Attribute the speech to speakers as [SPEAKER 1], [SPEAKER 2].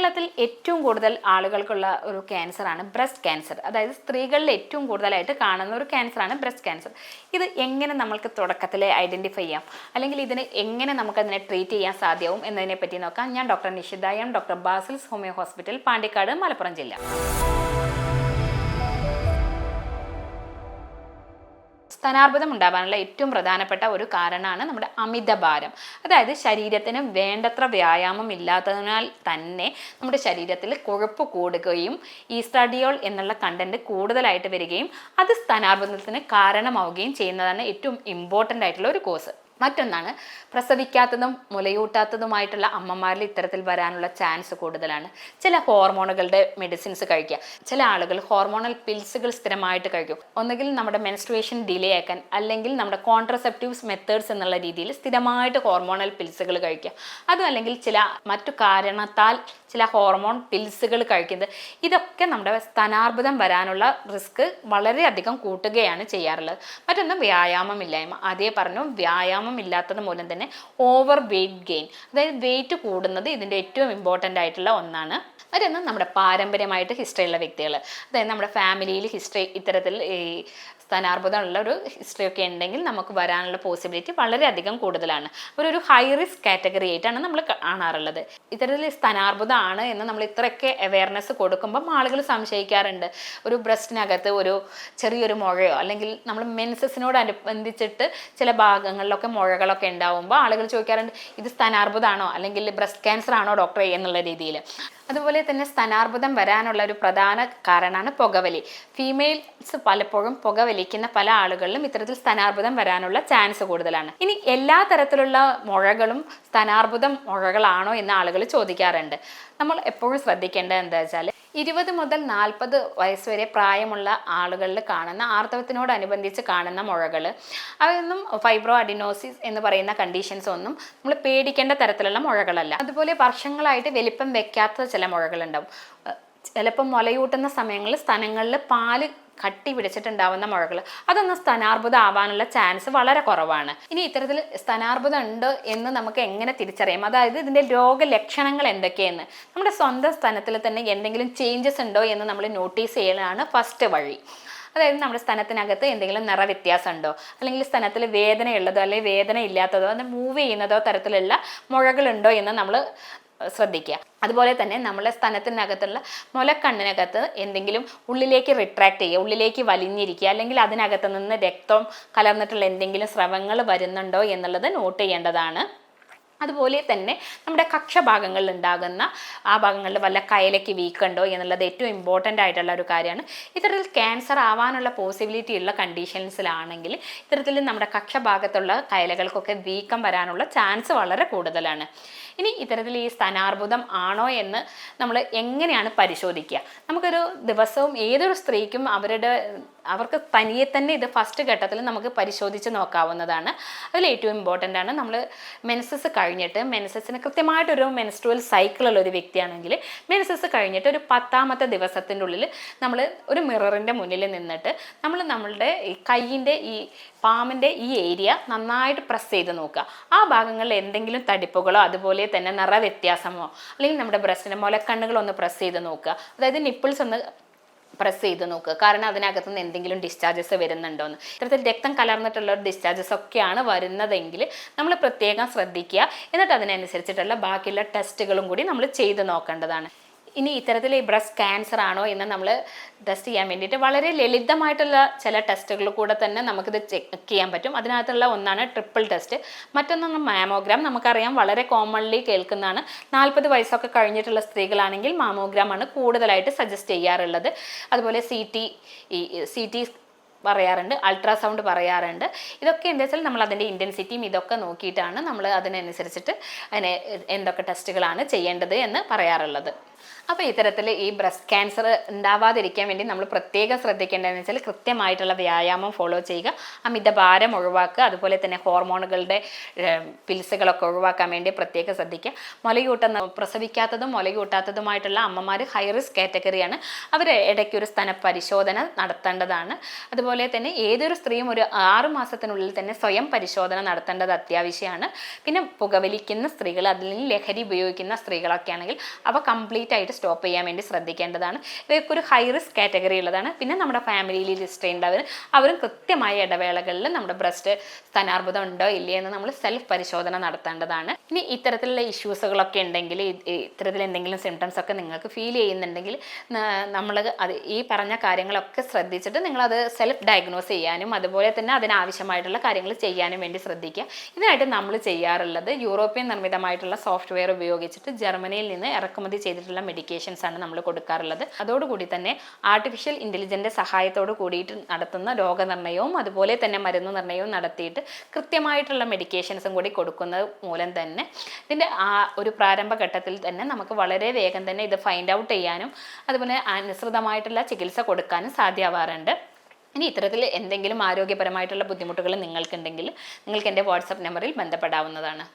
[SPEAKER 1] കേരളത്തിൽ ഏറ്റവും കൂടുതൽ ആളുകൾക്കുള്ള ഒരു ക്യാൻസറാണ് ബ്രസ്റ്റ് ക്യാൻസർ. അതായത് സ്ത്രീകളിൽ ഏറ്റവും കൂടുതലായിട്ട് കാണുന്ന ഒരു ക്യാൻസറാണ് ബ്രസ്റ്റ് ക്യാൻസർ. ഇത് എങ്ങനെ നമ്മൾക്ക് തുടക്കത്തിൽ ഐഡൻറ്റിഫൈ ചെയ്യാം, അല്ലെങ്കിൽ ഇതിന് എങ്ങനെ നമുക്കതിനെ ട്രീറ്റ് ചെയ്യാൻ സാധ്യവും എന്നതിനെ പറ്റി നോക്കാം. ഞാൻ doctor Nishitha M, doctor Basil's homeo hospital, Pandikkad, Malappuram ജില്ല. സ്തനാർബുദം ഉണ്ടാകാനുള്ള ഏറ്റവും പ്രധാനപ്പെട്ട ഒരു കാരണമാണ് നമ്മുടെ അമിതഭാരം. അതായത് ശരീരത്തിന് വേണ്ടത്ര വ്യായാമം ഇല്ലാത്തതിനാൽ തന്നെ നമ്മുടെ ശരീരത്തിൽ കൊഴുപ്പ് കൂടുകയും ഈസ്ട്രാഡിയോൾ എന്നുള്ള കണ്ടന്റ് കൂടുതലായിട്ട് വരികയും അത് സ്തനാർബുദത്തിന് കാരണമാവുകയും ചെയ്യുന്നതാണ് ഏറ്റവും ഇമ്പോർട്ടൻ്റ് ആയിട്ടുള്ള ഒരു കോസ്. മറ്റൊന്നാണ് പ്രസവിക്കാത്തതും മുലയൂട്ടാത്തതുമായിട്ടുള്ള അമ്മമാരിൽ ഇത്തരത്തിൽ വരാനുള്ള ചാൻസ് കൂടുതലാണ്. ചില ഹോർമോണുകളുടെ മെഡിസിൻസ് കഴിക്കുക. ചില ആളുകൾ ഹോർമോണൽ പിൽസുകൾ സ്ഥിരമായിട്ട് കഴിക്കും. ഒന്നുകിൽ നമ്മുടെ മെൻസ്ട്രുവേഷൻ ഡിലേ ആക്കാൻ, അല്ലെങ്കിൽ നമ്മുടെ കോൺട്രസെപ്റ്റീവ്സ് മെത്തേഡ്സ് എന്നുള്ള രീതിയിൽ സ്ഥിരമായിട്ട് ഹോർമോണൽ പിൽസുകൾ കഴിക്കുക. അതും അല്ലെങ്കിൽ ചില മറ്റു കാരണത്താൽ ചില ഹോർമോൺ പിൽസുകൾ കഴിക്കുന്നത്. ഇതൊക്കെ നമ്മുടെ സ്തനാർബുദം വരാനുള്ള റിസ്ക് വളരെയധികം കൂട്ടുകയാണ് ചെയ്യാറുള്ളത്. മറ്റൊന്ന് വ്യായാമമില്ലായ്മ. അതേ പറഞ്ഞു, വ്യായാമം ഇല്ലാത്തത് മൂലം തന്നെ ഓവർ വെയിറ്റ് ഗെയിൻ, അതായത് വെയിറ്റ് കൂടുന്നത് ഇതിൻ്റെ ഏറ്റവും ഇമ്പോർട്ടൻ്റ് ആയിട്ടുള്ള ഒന്നാണ്. മറ്റൊന്ന് നമ്മുടെ പാരമ്പര്യമായിട്ട് ഹിസ്റ്ററി ഉള്ള വ്യക്തികൾ, അതായത് നമ്മുടെ ഫാമിലിയിൽ ഹിസ്റ്ററി ഇത്തരത്തിൽ ഈ സ്തനാർബുദമുള്ള ഒരു ഹിസ്റ്ററി ഒക്കെ ഉണ്ടെങ്കിൽ നമുക്ക് വരാനുള്ള പോസിബിലിറ്റി വളരെയധികം കൂടുതലാണ്. ഒരു ഹൈ റിസ്ക് കാറ്റഗറി ആയിട്ടാണ് നമ്മൾ കാണാറുള്ളത്. ഇത്തരത്തിൽ സ്തനാർബുദമാണ് എന്ന് നമ്മൾ ഇത്രയൊക്കെ അവയർനെസ് കൊടുക്കുമ്പം ആളുകൾ സംശയിക്കാറുണ്ട്. ഒരു ബ്രസ്റ്റിനകത്ത് ഒരു ചെറിയൊരു മുഴയോ അല്ലെങ്കിൽ നമ്മൾ മെൻസസിനോട് അനുബന്ധിച്ചിട്ട് ചില ഭാഗങ്ങളിലൊക്കെ മുഴകളൊക്കെ ഉണ്ടാവുമ്പോൾ ആളുകൾ ചോദിക്കാറുണ്ട്, ഇത് സ്തനാർബുദമാണോ അല്ലെങ്കിൽ ബ്രസ്റ്റ് ക്യാൻസർ ആണോ ഡോക്ടറെ എന്നുള്ള രീതിയിൽ. അതുപോലെ തന്നെ സ്തനാർബുദം വരാനുള്ള ഒരു പ്രധാന കാരണമാണ് പുകവലി. ഫീമെയിൽസ് പലപ്പോഴും പുകവലിക്കുന്ന പല ആളുകളിലും ഇത്തരത്തിൽ സ്തനാർബുദം വരാനുള്ള ചാൻസ് കൂടുതലാണ്. ഇനി എല്ലാ തരത്തിലുള്ള മുഴകളും സ്തനാർബുദം മുഴകളാണോ എന്ന് ആളുകൾ ചോദിക്കാറുണ്ട്. നമ്മൾ എപ്പോഴും ശ്രദ്ധിക്കേണ്ടത് എന്താ വെച്ചാൽ 20 മുതൽ 40 വയസ്സ് വരെ പ്രായമുള്ള ആളുകളിൽ കാണുന്ന ആർത്തവത്തിനോടനുബന്ധിച്ച് കാണുന്ന മുഴകൾ, അവയൊന്നും ഫൈബ്രോ അഡിനോസിസ് എന്ന് പറയുന്ന കണ്ടീഷൻസ് ഒന്നും നമ്മൾ പേടിക്കേണ്ട തരത്തിലുള്ള മുഴകളല്ല. അതുപോലെ വർഷങ്ങളായിട്ട് വലിപ്പം വെക്കാത്ത ചില മുഴകളുണ്ടാവും. ചിലപ്പോൾ മുലയൂട്ടുന്ന സമയങ്ങളിൽ സ്തനങ്ങളിൽ പാല് കട്ടി പിടിച്ചിട്ടുണ്ടാവുന്ന മുഴകൾ, അതൊന്നും സ്തനാർബുദം ആവാനുള്ള ചാൻസ് വളരെ കുറവാണ്. ഇനി ഇത്തരത്തിൽ സ്തനാർബുദം ഉണ്ട് എന്ന് നമുക്ക് എങ്ങനെ തിരിച്ചറിയാം, അതായത് ഇതിൻ്റെ രോഗലക്ഷണങ്ങൾ എന്തൊക്കെയെന്ന് നമ്മുടെ സ്വന്തം സ്തനത്തിൽ തന്നെ എന്തെങ്കിലും ചേഞ്ചസ് ഉണ്ടോ എന്ന് നമ്മൾ നോട്ടീസ് ചെയ്യലാണ് ഫസ്റ്റ് വഴി. അതായത് നമ്മുടെ സ്തനത്തിനകത്ത് എന്തെങ്കിലും നിറവ്യത്യാസം ഉണ്ടോ, അല്ലെങ്കിൽ സ്തനത്തിൽ വേദനയുള്ളതോ അല്ലെങ്കിൽ വേദന ഇല്ലാത്തതോ അത് മൂവ് ചെയ്യുന്നതോ തരത്തിലുള്ള മുഴകളുണ്ടോ എന്ന് നമ്മൾ ശ്രദ്ധിക്കുക. അതുപോലെ തന്നെ നമ്മളെ സ്തനത്തിനകത്തുള്ള മുലക്കണ്ണിനകത്ത് എന്തെങ്കിലും ഉള്ളിലേക്ക് റിട്രാക്ട് ചെയ്യുക, ഉള്ളിലേക്ക് വലിഞ്ഞിരിക്കുക, അല്ലെങ്കിൽ അതിനകത്ത് നിന്ന് രക്തം കലർന്നിട്ടുള്ള എന്തെങ്കിലും സ്രവങ്ങൾ വരുന്നുണ്ടോ എന്നുള്ളത് നോട്ട് ചെയ്യേണ്ടതാണ്. അതുപോലെ തന്നെ നമ്മുടെ കക്ഷഭാഗങ്ങളിൽ ഉണ്ടാകുന്ന ആ ഭാഗങ്ങളിൽ വല്ല കയലയ്ക്ക് വീക്കുണ്ടോ എന്നുള്ളത് ഏറ്റവും ഇമ്പോർട്ടൻ്റ് ആയിട്ടുള്ള ഒരു കാര്യമാണ്. ഇത്തരത്തിൽ ക്യാൻസർ ആവാനുള്ള പോസിബിലിറ്റി ഉള്ള കണ്ടീഷൻസിലാണെങ്കിൽ ഇത്തരത്തിൽ നമ്മുടെ കക്ഷഭാഗത്തുള്ള കയലകൾക്കൊക്കെ വീക്കം വരാനുള്ള ചാൻസ് വളരെ കൂടുതലാണ്. ഇനി ഇത്തരത്തിൽ ഈ സ്തനാർബുദം ആണോ എന്ന് നമ്മൾ എങ്ങനെയാണ് പരിശോധിക്കുക? നമുക്കൊരു ദിവസവും ഏതൊരു സ്ത്രീക്കും അവർക്ക് തനിയെ തന്നെ ഇത് ഫസ്റ്റ് ഘട്ടത്തിൽ നമുക്ക് പരിശോധിച്ച് നോക്കാവുന്നതാണ്. അതിൽ ഏറ്റവും ഇമ്പോർട്ടൻ്റ് ആണ് നമ്മൾ മെൻസസ് കഴിഞ്ഞിട്ട്, മെൻസസിന് കൃത്യമായിട്ടൊരു മെൻസ്ട്രുവൽ സൈക്കിളുള്ള ഒരു വ്യക്തിയാണെങ്കിൽ മെൻസസ് കഴിഞ്ഞിട്ട് ഒരു 10ാമത്തെ ദിവസത്തിൻ്റെ ഉള്ളിൽ നമ്മൾ ഒരു മിററിൻ്റെ മുന്നിൽ നിന്നിട്ട് നമ്മളുടെ ഈ കയ്യിൻ്റെ ഈ പാമിൻ്റെ ഈ ഏരിയ നന്നായിട്ട് പ്രസ് ചെയ്ത് നോക്കുക. ആ ഭാഗങ്ങളിൽ എന്തെങ്കിലും തടിപ്പുകളോ അതുപോലെ തന്നെ നിറവ്യത്യാസമോ അല്ലെങ്കിൽ നമ്മുടെ ബ്രസ്റ്റിൻ്റെ മുലക്കണ്ണുകളൊന്ന് പ്രസ് ചെയ്ത് നോക്കുക. അതായത് നിപ്പിൾസ് ഒന്ന് പ്രസ് ചെയ്ത് നോക്കുക. കാരണം അതിനകത്ത് നിന്ന് എന്തെങ്കിലും ഡിസ്ചാർജസ് വരുന്നുണ്ടോയെന്ന്. ഇത്തരത്തിൽ രക്തം കലർന്നിട്ടുള്ള ഡിസ്ചാർജസ് ഒക്കെയാണ് വരുന്നതെങ്കിൽ നമ്മൾ പ്രത്യേകം ശ്രദ്ധിക്കുക. എന്നിട്ട് അതിനനുസരിച്ചിട്ടുള്ള ബാക്കിയുള്ള ടെസ്റ്റുകളും കൂടി നമ്മൾ ചെയ്ത് നോക്കേണ്ടതാണ്. ഇനി ഇത്തരത്തിൽ ഈ ബ്രസ്റ്റ് ക്യാൻസർ ആണോ എന്ന് നമ്മൾ ടെസ്റ്റ് ചെയ്യാൻ വേണ്ടിയിട്ട് വളരെ ലളിതമായിട്ടുള്ള ചില ടെസ്റ്റുകൾ കൂടെ തന്നെ നമുക്കിത് ചെക്ക് ചെയ്യാൻ പറ്റും. അതിനകത്തുള്ള ഒന്നാണ് ട്രിപ്പിൾ ടെസ്റ്റ്. മറ്റൊന്നാണ് മാമോഗ്രാം. നമുക്കറിയാം വളരെ കോമൺലി കേൾക്കുന്നതാണ്. 40 വയസ്സൊക്കെ കഴിഞ്ഞിട്ടുള്ള സ്ത്രീകളാണെങ്കിൽ മാമോഗ്രാമാണ് കൂടുതലായിട്ട് സജസ്റ്റ് ചെയ്യാറുള്ളത്. അതുപോലെ സി ടി പറയാറുണ്ട്, അൾട്രാസൗണ്ട് പറയാറുണ്ട്. ഇതൊക്കെ എന്താ വെച്ചാൽ നമ്മൾ അതിൻ്റെ ഇൻറ്റൻസിറ്റിയും ഇതൊക്കെ നോക്കിയിട്ടാണ് നമ്മൾ അതിനനുസരിച്ചിട്ട് അതിനെ എന്തൊക്കെ ടെസ്റ്റുകളാണ് ചെയ്യേണ്ടത് എന്ന് പറയാറുള്ളത്. അപ്പോൾ ഇത്തരത്തിൽ ഈ ബ്രസ്റ്റ് ക്യാൻസർ ഉണ്ടാവാതിരിക്കാൻ വേണ്ടി നമ്മൾ പ്രത്യേകം ശ്രദ്ധിക്കേണ്ടതെന്ന് വെച്ചാൽ കൃത്യമായിട്ടുള്ള വ്യായാമം ഫോളോ ചെയ്യുക, അമിതഭാരം ഒഴിവാക്കുക, അതുപോലെ തന്നെ ഹോർമോണുകളുടെ പിൽസുകളൊക്കെ ഒഴിവാക്കാൻ വേണ്ടി പ്രത്യേകം ശ്രദ്ധിക്കുക. പ്രസവിക്കാത്തതും മുലയൂട്ടാത്തതുമായിട്ടുള്ള അമ്മമാർ ഹൈ റിസ്ക് കാറ്റഗറിയാണ്. അവർ ഇടയ്ക്കൊരു സ്തന പരിശോധന നടത്തേണ്ടതാണ്. അതുപോലെ തന്നെ ഏതൊരു സ്ത്രീയും ഒരു 6 മാസത്തിനുള്ളിൽ തന്നെ സ്വയം പരിശോധന നടത്തേണ്ടത് അത്യാവശ്യമാണ്. പിന്നെ പുകവലിക്കുന്ന സ്ത്രീകൾ അല്ലെങ്കിൽ ലഹരി ഉപയോഗിക്കുന്ന സ്ത്രീകളൊക്കെ ആണെങ്കിൽ അവ കംപ്ലീറ്റ് കംപ്ലീറ്റ് ആയിട്ട് സ്റ്റോപ്പ് ചെയ്യാൻ വേണ്ടി ശ്രദ്ധിക്കേണ്ടതാണ്. ഇവയ്ക്കൊരു ഹൈ റിസ്ക് കാറ്റഗറി ഉള്ളതാണ്. പിന്നെ നമ്മുടെ ഫാമിലിയിൽ ലിസ്റ്റ് ചെയ്യേണ്ടവർ അവരും കൃത്യമായ ഇടവേളകളിൽ നമ്മുടെ ബ്രസ്റ്റ് സ്ഥാനാർബുദം ഉണ്ടോ ഇല്ലേ എന്ന് നമ്മൾ സെൽഫ് പരിശോധന നടത്തേണ്ടതാണ്. ഇനി ഇത്തരത്തിലുള്ള ഇഷ്യൂസുകളൊക്കെ ഉണ്ടെങ്കിൽ, ഇത്തരത്തിൽ എന്തെങ്കിലും സിംറ്റംസ് ഒക്കെ നിങ്ങൾക്ക് ഫീൽ ചെയ്യുന്നുണ്ടെങ്കിൽ നമ്മൾ അത് ഈ പറഞ്ഞ കാര്യങ്ങളൊക്കെ ശ്രദ്ധിച്ചിട്ട് നിങ്ങളത് സെൽഫ് ഡയഗ്നോസ് ചെയ്യാനും അതുപോലെ തന്നെ അതിനാവശ്യമായിട്ടുള്ള കാര്യങ്ങൾ ചെയ്യാനും വേണ്ടി ശ്രദ്ധിക്കുക. ഇതിനായിട്ട് നമ്മൾ ചെയ്യാറുള്ളത് യൂറോപ്യൻ നിർമ്മിതമായിട്ടുള്ള സോഫ്റ്റ്വെയർ ഉപയോഗിച്ചിട്ട് ജർമ്മനിയിൽ നിന്ന് ഇറക്കുമതി ചെയ്തിട്ടുള്ള മെഡിക്കേഷൻസ് ആണ് നമ്മൾ കൊടുക്കാറുള്ളത്. അതോടുകൂടി തന്നെ ആർട്ടിഫിഷ്യൽ ഇൻ്റലിജൻസിൻ്റെ സഹായത്തോട് കൂടിയിട്ട് നടത്തുന്ന രോഗനിർണയവും അതുപോലെ തന്നെ മരുന്ന് നിർണയവും നടത്തിയിട്ട് കൃത്യമായിട്ടുള്ള മെഡിക്കേഷൻസും കൂടി കൊടുക്കുന്നത് മൂലം തന്നെ ഇതിൻ്റെ ആ ഒരു പ്രാരംഭഘട്ടത്തിൽ തന്നെ നമുക്ക് വളരെ വേഗം തന്നെ ഇത് ഫൈൻഡ് ഔട്ട് ചെയ്യാനും അതുപോലെ അനുസൃതമായിട്ടുള്ള ചികിത്സ കൊടുക്കാനും സാധ്യമാവാറുണ്ട്. ഇനി ഇത്തരത്തിൽ എന്തെങ്കിലും ആരോഗ്യപരമായിട്ടുള്ള ബുദ്ധിമുട്ടുകൾ നിങ്ങൾക്കുണ്ടെങ്കിൽ നിങ്ങൾക്ക് എൻ്റെ വാട്സപ്പ് നമ്പറിൽ ബന്ധപ്പെടാവുന്നതാണ്.